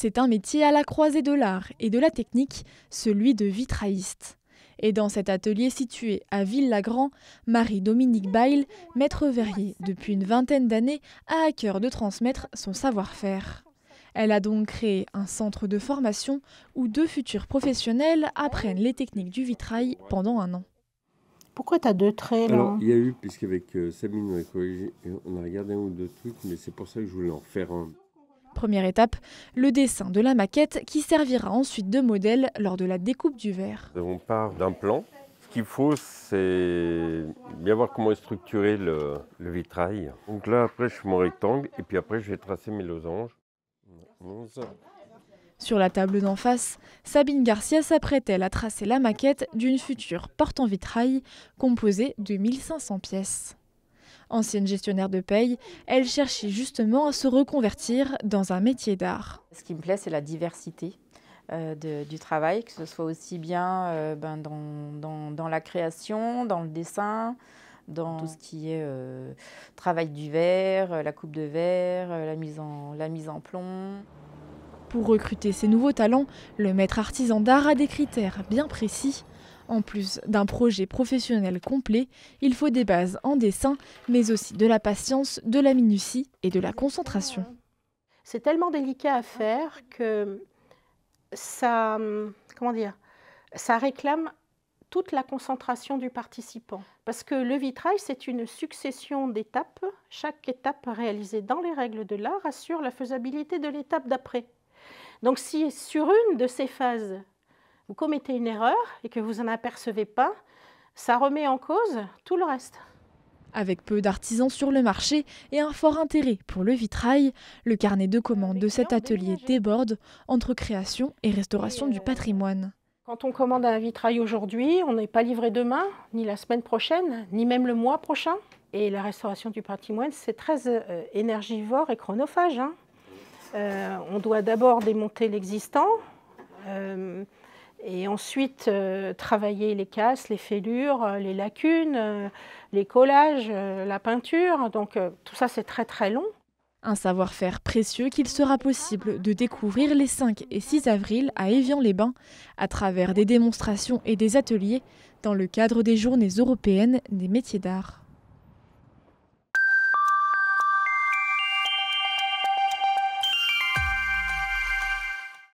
C'est un métier à la croisée de l'art et de la technique, celui de vitrailliste. Et dans cet atelier situé à Ville-Lagrand, Marie-Dominique Bail, maître verrier depuis une vingtaine d'années, a à cœur de transmettre son savoir-faire. Elle a donc créé un centre de formation où 2 futurs professionnels apprennent les techniques du vitrail pendant 1 an. Pourquoi tu as 2 traits là? Alors, il y a eu, puisqu'avec Sabine, on a corrigé, on a regardé 1 ou 2 trucs, mais c'est pour ça que je voulais en faire un. Première étape, le dessin de la maquette qui servira ensuite de modèle lors de la découpe du verre. On part d'un plan. Ce qu'il faut, c'est bien voir comment est structuré le vitrail. Donc là, après, je fais mon rectangle et puis après, je vais tracer mes losanges. Sur la table d'en face, Sabine Garcia s'apprête-t-elle à tracer la maquette d'une future porte en vitrail composée de 1500 pièces. Ancienne gestionnaire de paye, elle cherchait justement à se reconvertir dans un métier d'art. Ce qui me plaît, c'est la diversité du travail, que ce soit aussi bien dans la création, dans le dessin, dans tout ce qui est travail du verre, la coupe de verre, la mise en plomb. Pour recruter ces nouveaux talents, le maître artisan d'art a des critères bien précis. En plus d'un projet professionnel complet, il faut des bases en dessin, mais aussi de la patience, de la minutie et de la concentration. C'est tellement délicat à faire que ça réclame toute la concentration du participant. Parce que le vitrail, c'est une succession d'étapes. Chaque étape réalisée dans les règles de l'art assure la faisabilité de l'étape d'après. Donc si sur une de ces phases, vous commettez une erreur et que vous n'en apercevez pas, ça remet en cause tout le reste. Avec peu d'artisans sur le marché et un fort intérêt pour le vitrail, le carnet de commandes de cet atelier déborde entre création et restauration du patrimoine. Quand on commande un vitrail aujourd'hui, on n'est pas livré demain, ni la semaine prochaine, ni même le mois prochain. Et la restauration du patrimoine, c'est très énergivore et chronophage. On doit d'abord démonter l'existant, et ensuite travailler les casses, les fêlures, les lacunes, les collages, la peinture. Donc tout ça, c'est très très long. Un savoir-faire précieux qu'il sera possible de découvrir les 5 et 6 avril à Évian-les-Bains à travers des démonstrations et des ateliers dans le cadre des Journées européennes des métiers d'art.